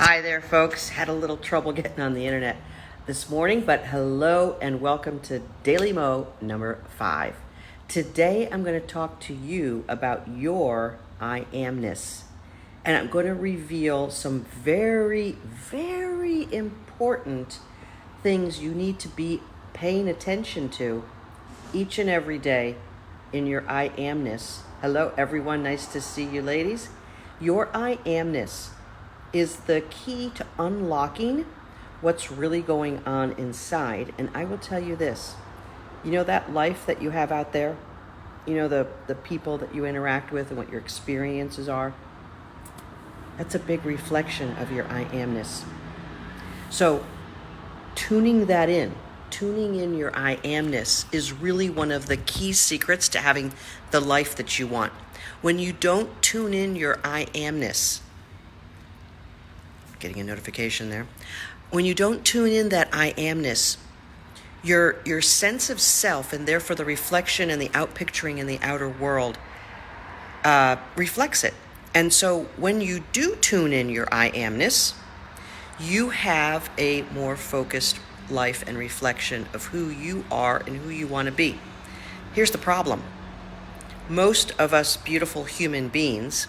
Hi there, folks. Had a little trouble getting on the internet this morning, but hello and welcome to Daily Mo number 5. Today I'm going to talk to you about your I am-Ness, and I'm going to reveal some very, very important things you need to be paying attention to each and every day in your I am-Ness. Hello, everyone. Nice to see you, ladies. Your I am-Ness is the key to unlocking what's really going on inside. And I will tell you this, that life that you have out there, the people that you interact with and what your experiences are, that's a big reflection of your I am-Ness. So tuning in your I am-Ness is really one of the key secrets to having the life that you want. When you don't tune in your I am-Ness, getting a notification there. When you don't tune in that I am-Ness, your sense of self, and therefore the reflection and the outpicturing in the outer world, reflects it. And so when you do tune in your I am-Ness, you have a more focused life and reflection of who you are and who you want to be. Here's the problem. Most of us beautiful human beings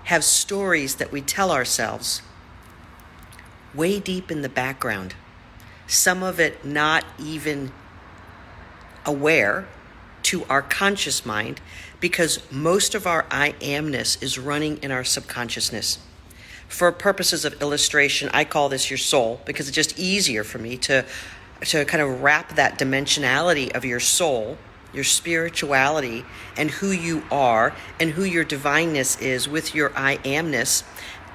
have stories that we tell ourselves way deep in the background, some of it not even aware to our conscious mind, because most of our I am-Ness is running in our subconsciousness. For purposes of illustration, I call this your soul, because it's just easier for me to kind of wrap that dimensionality of your soul, your spirituality, and who you are and who your divineness is with your I am-Ness.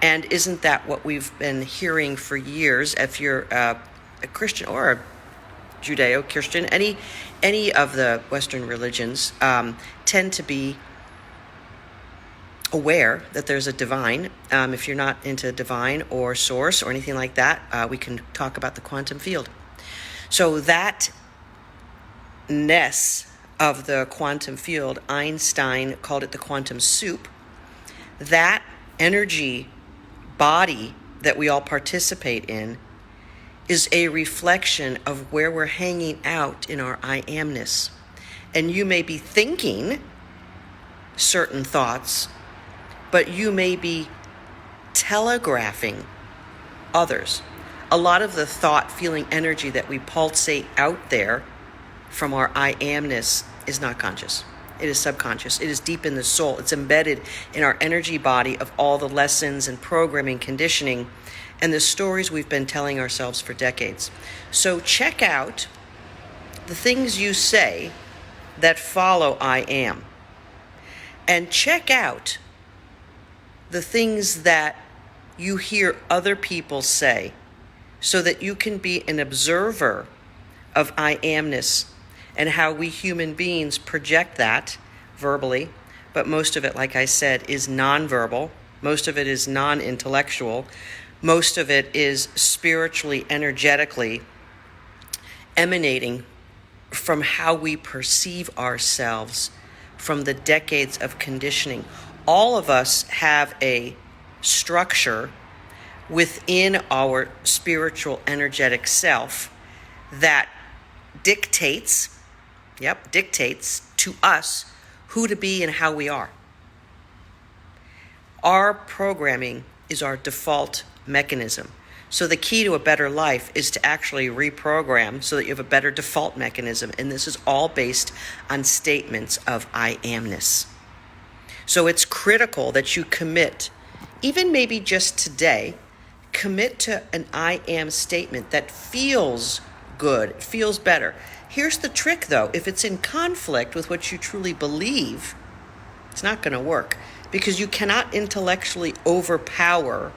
And isn't that what we've been hearing for years? If you're a Christian or a Judeo-Christian, any of the Western religions tend to be aware that there's a divine. If you're not into divine or source or anything like that, we can talk about the quantum field. So that ness of the quantum field, Einstein called it the quantum soup, that energy body that we all participate in is a reflection of where we're hanging out in our I am-Ness. And you may be thinking certain thoughts, but you may be telegraphing others. A lot of the thought, feeling energy that we pulsate out there from our I am-Ness is not conscious. It is subconscious. It is deep in the soul. It's embedded in our energy body of all the lessons and programming, conditioning, and the stories we've been telling ourselves for decades. So check out the things you say that follow I am. And check out the things that you hear other people say so that you can be an observer of I am-Ness and how we human beings project that verbally, but most of it, like I said, is nonverbal. Most of it is non-intellectual. Most of it is spiritually, energetically emanating from how we perceive ourselves from the decades of conditioning. All of us have a structure within our spiritual, energetic self that dictates to us who to be and how we are. Our programming is our default mechanism. So the key to a better life is to actually reprogram so that you have a better default mechanism. And this is all based on statements of I am-Ness. So it's critical that you commit, even maybe just today, commit to an I am statement that feels good, feels better. Here's the trick, though. If it's in conflict with what you truly believe, it's not going to work, because you cannot intellectually overpower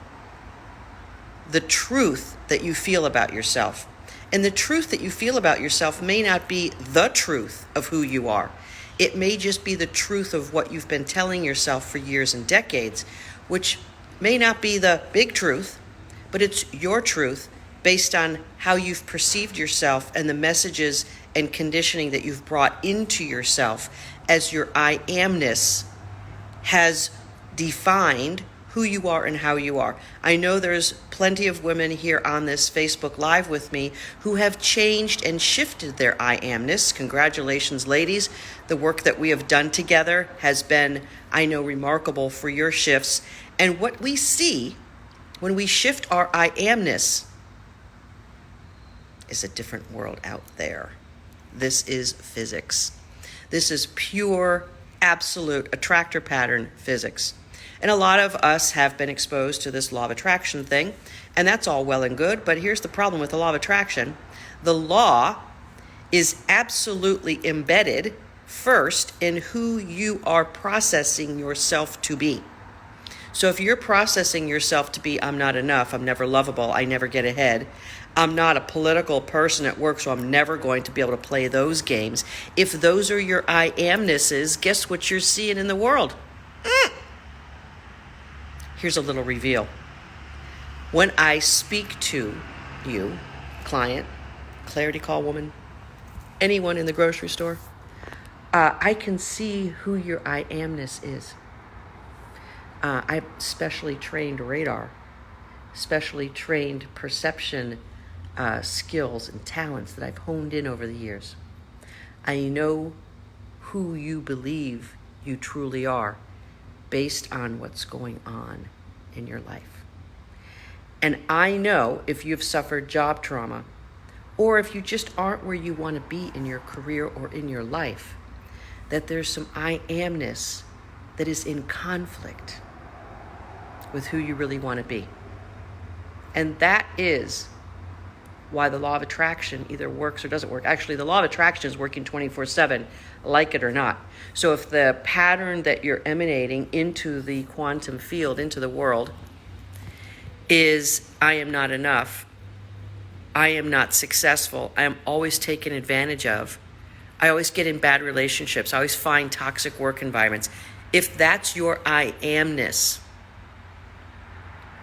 the truth that you feel about yourself. And the truth that you feel about yourself may not be the truth of who you are. It may just be the truth of what you've been telling yourself for years and decades, which may not be the big truth, but it's your truth based on how you've perceived yourself and the messages and conditioning that you've brought into yourself as your I am-Ness has defined who you are and how you are. I know there's plenty of women here on this Facebook Live with me who have changed and shifted their I am-ness. Congratulations, ladies. The work that we have done together has been, I know, remarkable for your shifts. And what we see when we shift our I am-ness is a different world out there. This is physics. This is pure, absolute attractor pattern physics. And a lot of us have been exposed to this law of attraction thing, and that's all well and good, but here's the problem with the law of attraction. The law is absolutely embedded first in who you are processing yourself to be. So if you're processing yourself to be, I'm not enough, I'm never lovable, I never get ahead, I'm not a political person at work, so I'm never going to be able to play those games. If those are your I am-nesses, guess what you're seeing in the world? Here's a little reveal. When I speak to you, client, clarity call woman, anyone in the grocery store, I can see who your I am-ness is. I'm specially trained radar, specially trained perception skills and talents that I've honed in over the years. I know who you believe you truly are based on what's going on in your life. And I know if you've suffered job trauma, or if you just aren't where you want to be in your career or in your life, that there's some I am-ness that is in conflict with who you really want to be. And that is why the law of attraction either works or doesn't work. Actually, the law of attraction is working 24/7, like it or not. So if the pattern that you're emanating into the quantum field, into the world, is I am not enough, I am not successful, I am always taken advantage of, I always get in bad relationships, I always find toxic work environments. If that's your I am-ness,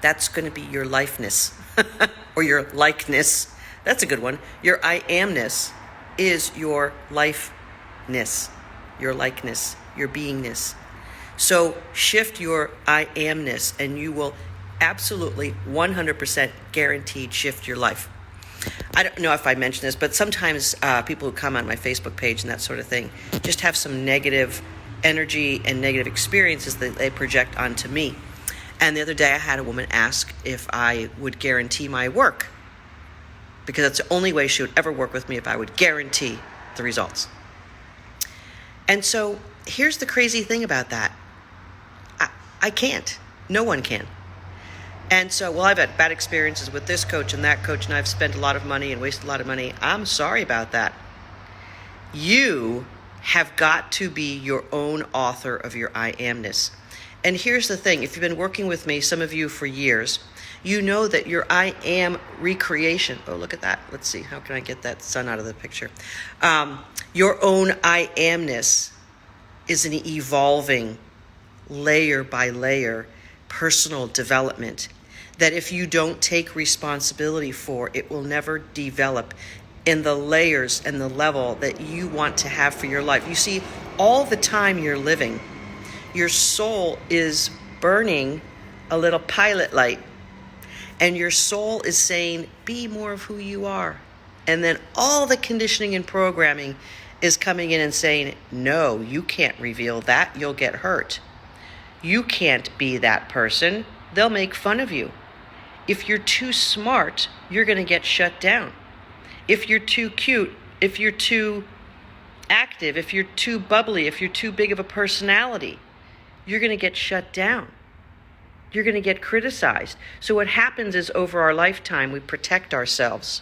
that's going to be your lifeness or your likeness. That's a good one. Your I am-ness is your lifeness, your likeness, your beingness. So shift your I am-ness and you will absolutely 100% guaranteed shift your life. I don't know if I mentioned this, but sometimes people who come on my Facebook page and that sort of thing just have some negative energy and negative experiences that they project onto me. And the other day I had a woman ask if I would guarantee my work, because that's the only way she would ever work with me, if I would guarantee the results. And so here's the crazy thing about that. I can't. No one can. And so, well, I've had bad experiences with this coach and that coach, and I've spent a lot of money and wasted a lot of money. I'm sorry about that. You have got to be your own author of your I am-ness. And here's the thing. If you've been working with me, some of you for years, you know that your I am recreation. Oh, look at that. Let's see. How can I get that sun out of the picture? Your own I am-ness is an evolving, layer by layer, personal development that if you don't take responsibility for, it will never develop in the layers and the level that you want to have for your life. You see, all the time you're living, your soul is burning a little pilot light, and your soul is saying, be more of who you are. And then all the conditioning and programming is coming in and saying, no, you can't reveal that. You'll get hurt. You can't be that person. They'll make fun of you. If you're too smart, you're going to get shut down. If you're too cute, if you're too active, if you're too bubbly, if you're too big of a personality, you're going to get shut down. You're going to get criticized. So what happens is over our lifetime, we protect ourselves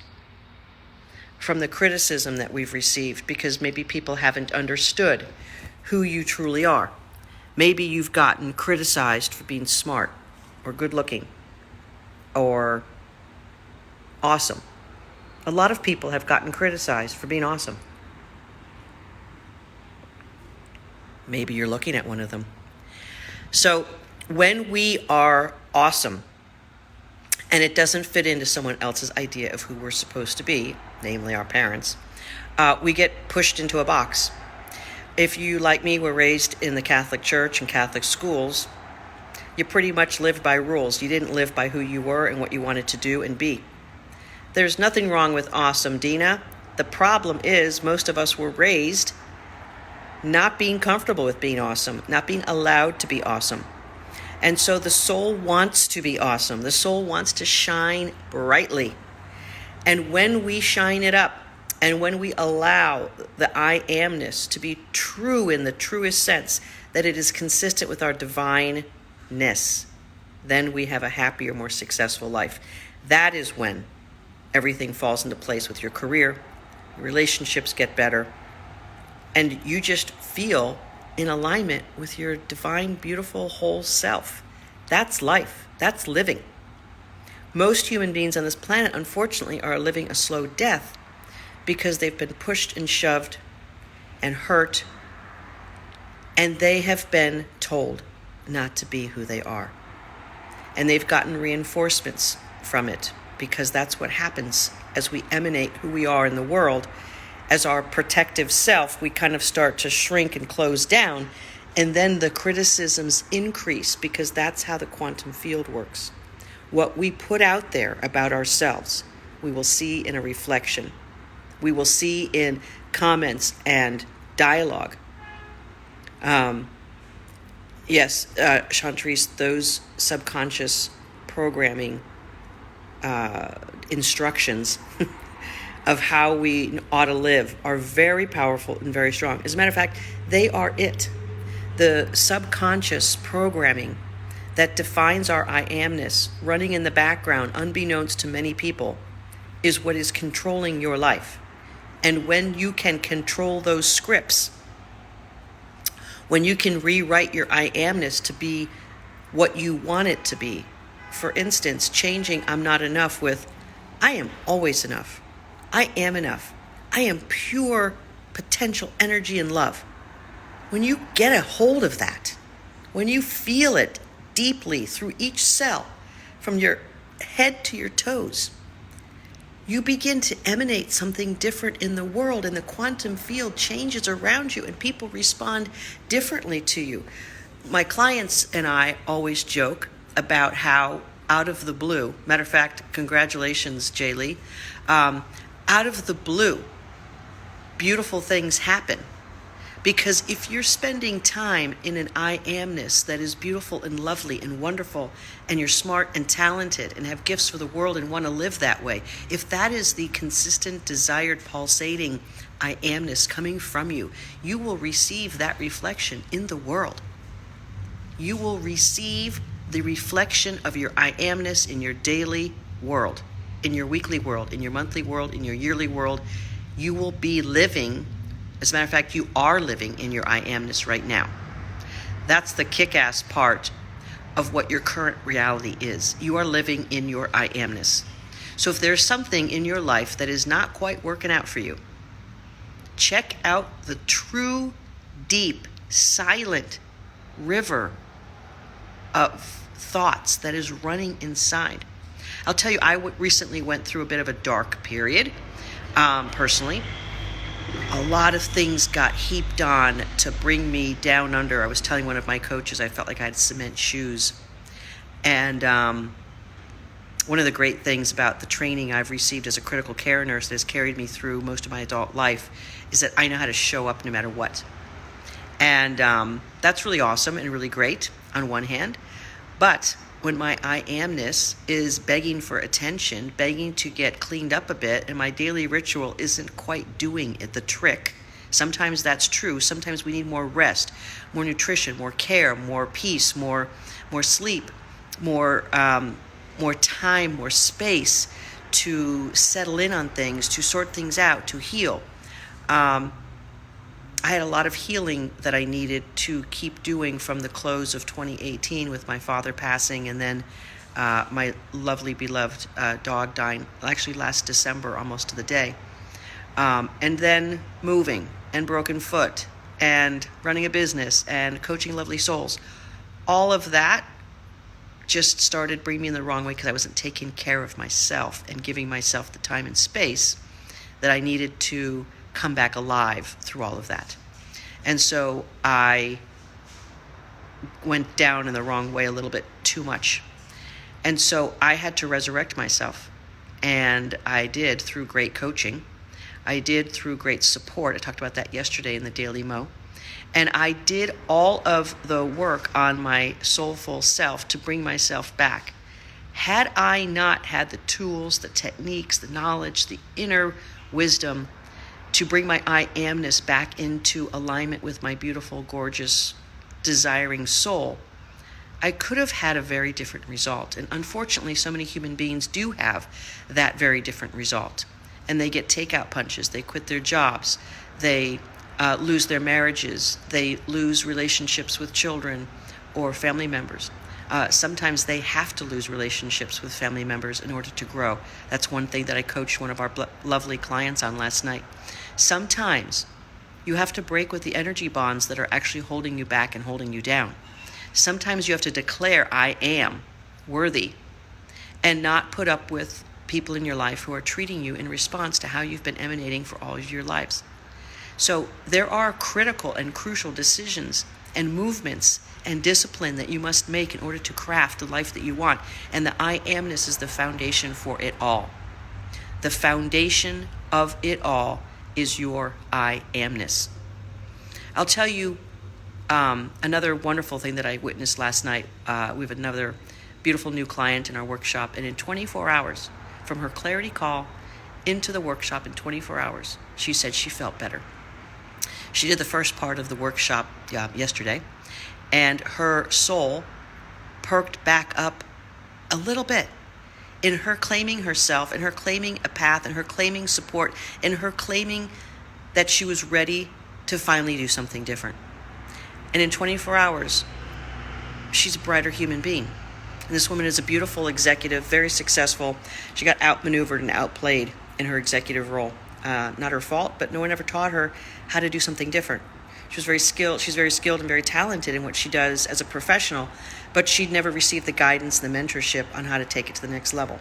from the criticism that we've received because maybe people haven't understood who you truly are. Maybe you've gotten criticized for being smart or good looking or awesome. A lot of people have gotten criticized for being awesome. Maybe you're looking at one of them. So when we are awesome and it doesn't fit into someone else's idea of who we're supposed to be, namely our parents, we get pushed into a box. If you, like me, were raised in the Catholic Church and Catholic schools, You pretty much lived by rules. You didn't live by who you were and what you wanted to do and be. There's nothing wrong with awesome, Dina. The problem is most of us were raised not being comfortable with being awesome, not being allowed to be awesome. And so the soul wants to be awesome. The soul wants to shine brightly. And when we shine it up, and when we allow the I am-ness to be true in the truest sense, that it is consistent with our divine-ness, then we have a happier, more successful life. That is when everything falls into place with your career, your relationships get better, and you just feel in alignment with your divine, beautiful, whole self. That's life. That's living. Most human beings on this planet, unfortunately, are living a slow death because they've been pushed and shoved and hurt, and they have been told not to be who they are. And they've gotten reinforcements from it, because that's what happens as we emanate who we are in the world. As our protective self, we kind of start to shrink and close down, and then the criticisms increase, because that's how the quantum field works. What we put out there about ourselves, we will see in a reflection. We will see in comments and dialogue. Yes, Chantrice, those subconscious programming instructions of how we ought to live are very powerful and very strong. As a matter of fact, they are it. The subconscious programming that defines our I am-ness, running in the background, unbeknownst to many people, is what is controlling your life. And when you can control those scripts, when you can rewrite your I am-ness to be what you want it to be, for instance, changing I'm not enough with I am always enough. I am enough. I am pure potential energy and love. When you get a hold of that, when you feel it deeply through each cell, from your head to your toes, you begin to emanate something different in the world, and the quantum field changes around you, and people respond differently to you. My clients and I always joke about how out of the blue, matter of fact, congratulations, Jay Lee, out of the blue, beautiful things happen. Because if you're spending time in an I am-ness that is beautiful and lovely and wonderful, and you're smart and talented and have gifts for the world and want to live that way, if that is the consistent, desired, pulsating I am-ness coming from you, you will receive that reflection in the world. You will receive the reflection of your I am-ness in your daily world, in your weekly world, in your monthly world, in your yearly world. You will be living. As a matter of fact, you are living in your I am-ness right now. That's the kick-ass part of what your current reality is. You are living in your I am-ness. So if there's something in your life that is not quite working out for you, check out the true, deep, silent river of thoughts that is running inside. I'll tell you, I recently went through a bit of a dark period, personally. A lot of things got heaped on to bring me down under. I was telling one of my coaches I felt like I had cement shoes. And one of the great things about the training I've received as a critical care nurse that has carried me through most of my adult life is that I know how to show up no matter what. And that's really awesome and really great on one hand. But when my I am-ness is begging for attention, begging to get cleaned up a bit, and my daily ritual isn't quite doing it, the trick. Sometimes that's true. Sometimes we need more rest, more nutrition, more care, more peace, more sleep, more time, more space to settle in on things, to sort things out, to heal. I had a lot of healing that I needed to keep doing from the close of 2018 with my father passing, and then my lovely, beloved dog dying, actually last December, almost to the day. And then moving, and broken foot, and running a business, and coaching lovely souls. All of that just started bringing me in the wrong way because I wasn't taking care of myself and giving myself the time and space that I needed to come back alive through all of that. And so I went down in the wrong way a little bit too much. And so I had to resurrect myself. And I did through great coaching. I did through great support. I talked about that yesterday in the Daily Mo. And I did all of the work on my soulful self to bring myself back. Had I not had the tools, the techniques, the knowledge, the inner wisdom to bring my I am-ness back into alignment with my beautiful, gorgeous, desiring soul, I could have had a very different result. And unfortunately, so many human beings do have that very different result. And they get takeout punches. They quit their jobs. They lose their marriages. They lose relationships with children or family members. Sometimes they have to lose relationships with family members in order to grow. That's one thing that I coached one of our lovely clients on last night. Sometimes you have to break with the energy bonds that are actually holding you back and holding you down. Sometimes you have to declare, I am worthy, and not put up with people in your life who are treating you in response to how you've been emanating for all of your lives. So there are critical and crucial decisions and movements and discipline that you must make in order to craft the life that you want. And the I am-ness is the foundation for it all. The foundation of it all is your I am-ness. I'll tell you another wonderful thing that I witnessed last night. We have another beautiful new client in our workshop, and in 24 hours, from her clarity call into the workshop in 24 hours, she said she felt better. She did the first part of the workshop yesterday, and her soul perked back up a little bit in her claiming herself, in her claiming a path, in her claiming support, in her claiming that she was ready to finally do something different. And in 24 hours, she's a brighter human being. And this woman is a beautiful executive, very successful. She got outmaneuvered and outplayed in her executive role. Not her fault, but no one ever taught her how to do something different. She's very skilled and very talented in what she does as a professional, but she'd never received the guidance and the mentorship on how to take it to the next level.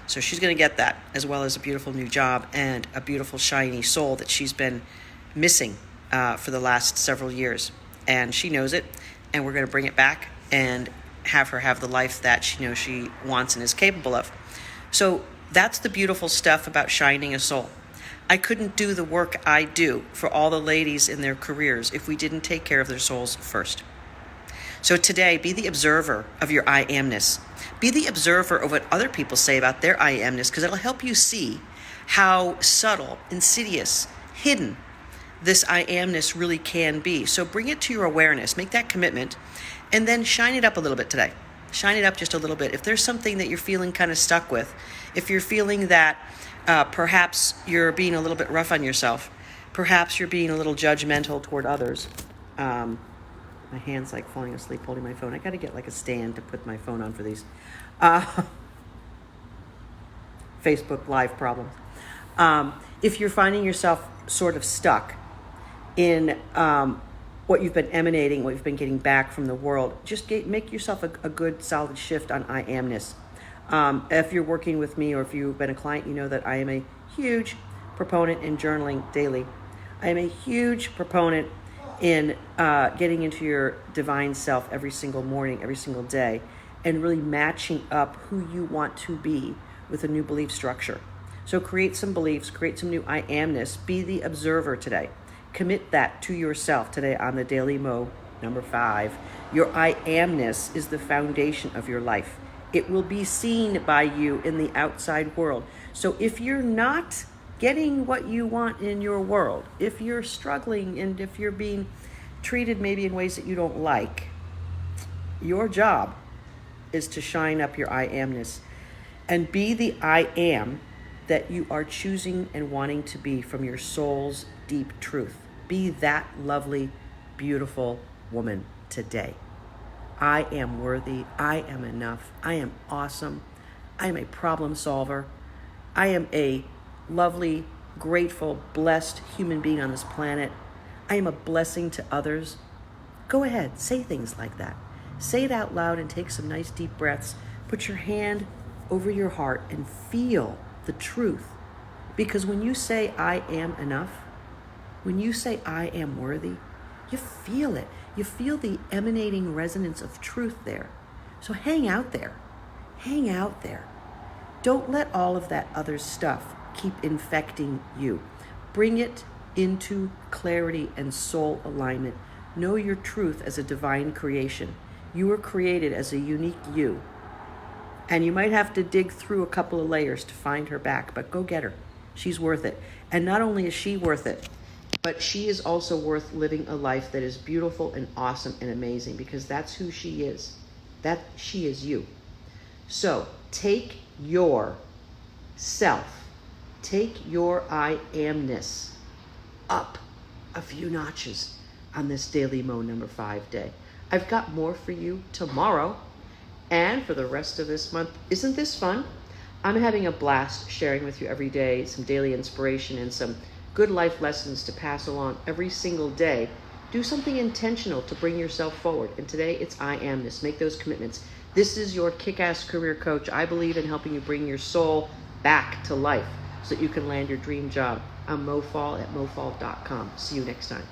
So she's going to get that, as well as a beautiful new job and a beautiful, shiny soul that she's been missing for the last several years. And she knows it, and we're going to bring it back and have her have the life that she knows she wants and is capable of. So that's the beautiful stuff about shining a soul. I couldn't do the work I do for all the ladies in their careers if we didn't take care of their souls first. So today, be the observer of your I am-ness. Be the observer of what other people say about their I am-ness, because it'll help you see how subtle, insidious, hidden this I am-ness really can be. So bring it to your awareness, make that commitment, and then shine it up a little bit today. Shine it up just a little bit. If there's something that you're feeling kind of stuck with, if you're feeling that perhaps you're being a little bit rough on yourself, perhaps you're being a little judgmental toward others. My hand's like falling asleep holding my phone. I got to get like a stand to put my phone on for these Facebook Live problems. If you're finding yourself sort of stuck in what you've been emanating, what you've been getting back from the world, just make yourself a good solid shift on I am-ness. If you're working with me or if you've been a client, you know that I am a huge proponent in journaling daily. I am a huge proponent in getting into your divine self every single morning, every single day, and really matching up who you want to be with a new belief structure. So create some beliefs, create some new I am-ness, be the observer today. Commit that to yourself today on the Daily Mo, number 5. Your I am-ness is the foundation of your life. It will be seen by you in the outside world. So if you're not getting what you want in your world, if you're struggling and if you're being treated maybe in ways that you don't like, your job is to shine up your I am-ness and be the I am that you are choosing and wanting to be from your soul's deep truth. Be that lovely, beautiful woman today. I am worthy. I am enough. I am awesome. I am a problem solver. I am a lovely, grateful, blessed human being on this planet. I am a blessing to others. Go ahead, say things like that. Say it out loud and take some nice deep breaths. Put your hand over your heart and feel the truth. Because when you say I am enough, when you say I am worthy, you feel it. You feel the emanating resonance of truth there. So hang out there. Hang out there. Don't let all of that other stuff keep infecting you. Bring it into clarity and soul alignment. Know your truth as a divine creation. You were created as a unique you. And you might have to dig through a couple of layers to find her back, but go get her. She's worth it. And not only is she worth it, but she is also worth living a life that is beautiful and awesome and amazing, because that's who she is. That she is you. So take your self, take your I am-ness up a few notches on this Daily Mo number 5 day. I've got more for you tomorrow and for the rest of this month. Isn't this fun? I'm having a blast sharing with you every day some daily inspiration and some good life lessons to pass along every single day. Do something intentional to bring yourself forward. And today it's I am-Ness. Make those commitments. This is your kick-ass career coach. I believe in helping you bring your soul back to life so that you can land your dream job. I'm Mo Faul at mofaul.com. See you next time.